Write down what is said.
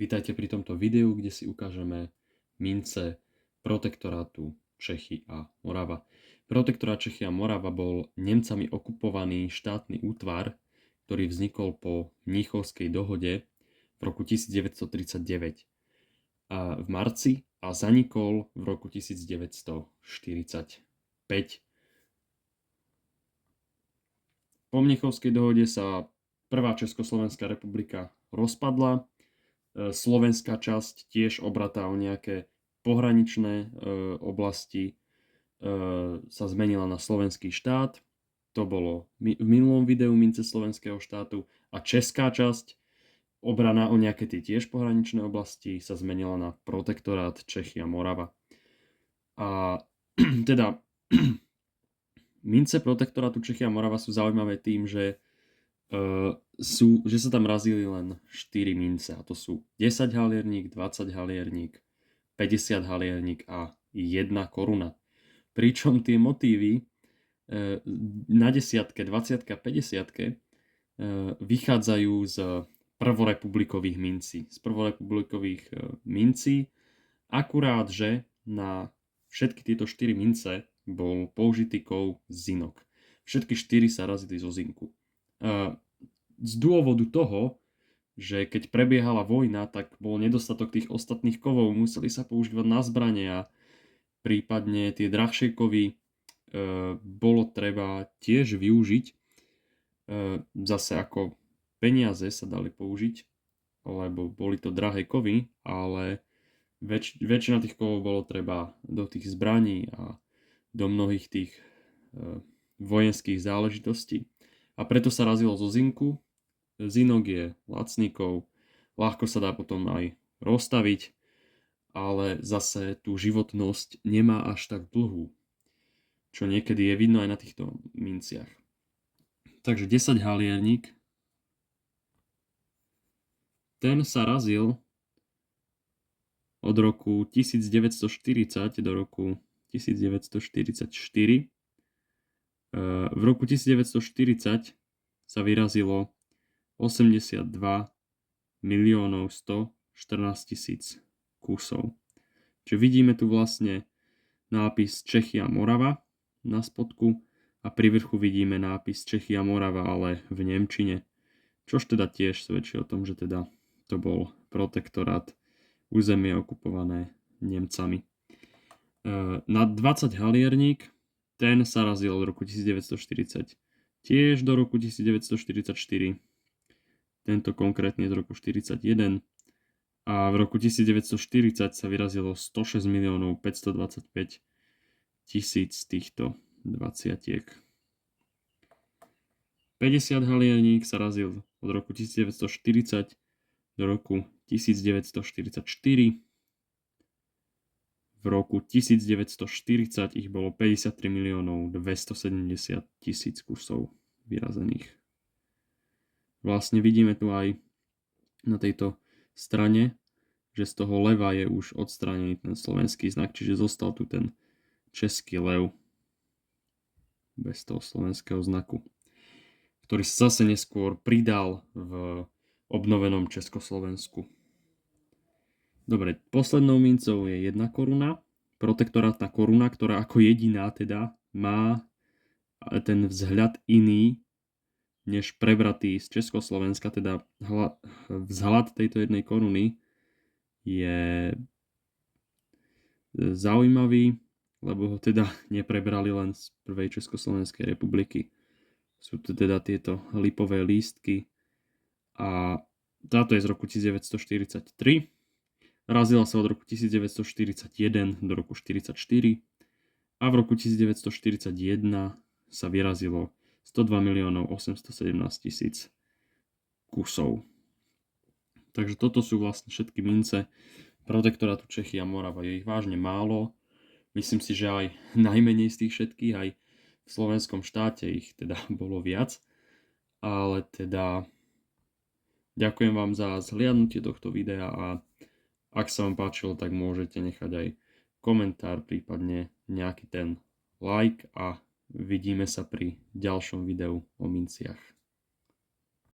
Vítajte pri tomto videu, kde si ukážeme mince protektorátu Čechy a Morava. Protektorát Čechy a Morava bol Nemcami okupovaný štátny útvar, ktorý vznikol po Mníchovskej dohode v roku 1939 v marci a zanikol v roku 1945. Po Mníchovskej dohode sa prvá Československá republika rozpadla. Slovenská časť tiež obratá o nejaké pohraničné oblasti sa zmenila na slovenský štát. To bolo v minulom videu mince slovenského štátu. A česká časť, obraná o nejaké tie tiež pohraničné oblasti, sa zmenila na protektorát Čechy a Morava. A teda mince protektorátu Čechy a Morava sú zaujímavé tým, že sa tam razili len 4 mince, a to sú 10 halierník, 20 halierník, 50 halierník a 1 koruna. Pričom tie motívy na desiatke, 20, 50 vychádzajú z prvorepublikových mincí. Akurát, že na všetky tieto 4 mince bol použitý kov zinok. Všetky 4 sa razili zo zinku. Z dôvodu toho, že keď prebiehala vojna, tak bol nedostatok tých ostatných kovov, museli sa používať na zbrane a prípadne tie drahšie kovy bolo treba tiež využiť. Zase ako peniaze sa dali použiť, lebo boli to drahé kovy, ale väčšina tých kovov bolo treba do tých zbraní a do mnohých tých vojenských záležitostí. A preto sa razilo zo zinku. Zinok je lacný kov, ľahko sa dá potom aj rozstaviť, ale zase tú životnosť nemá až tak dlhú, čo niekedy je vidno aj na týchto minciach. Takže 10 halierník, ten sa razil od roku 1940 do roku 1944. V roku 1940 sa vyrazilo 82 miliónov 114 000 kusov. Čiže vidíme tu vlastne nápis Čechy a Morava na spodku a pri vrchu vidíme nápis Čechy a Morava, ale v nemčine. Čož teda tiež svedčí o tom, že teda to bol protektorát, územie okupované Nemcami. Na 20 halierník, ten sa razil od roku 1940 tiež do roku 1944. Tento konkrétne z roku 1941. A v roku 1940 sa vyrazilo 106 miliónov 525 tisíc týchto 20. 50 halierník sa razil od roku 1940 do roku 1944. V roku 1940 ich bolo 53 miliónov 270 tisíc kusov vyrazených. Vlastne vidíme tu aj na tejto strane, že z toho leva je už odstránený ten slovenský znak, čiže zostal tu ten český lev bez toho slovenského znaku, ktorý sa zase neskôr pridal v obnovenom Československu. Dobre, poslednou mincou je 1 koruna, protektorátna koruna, ktorá ako jediná teda má ten vzhľad iný než prebratý z Československa, teda vzhľad tejto 1 koruny je zaujímavý, lebo ho teda neprebrali len z prvej Československej republiky. Sú to teda tieto lipové lístky a táto je z roku 1943. Razila sa od roku 1941 do roku 1944 a v roku 1941 sa vyrazilo 102 miliónov 817 tisíc kusov. Takže toto sú vlastne všetky mince protektorátu Čechy a Morava. Je ich vážne málo. Myslím si, že aj najmenej z tých všetkých, aj v slovenskom štáte ich teda bolo viac. Ale teda ďakujem vám za zhliadnutie tohto videa a ak sa vám páčilo, tak môžete nechať aj komentár, prípadne nejaký ten like a vidíme sa pri ďalšom videu o minciach.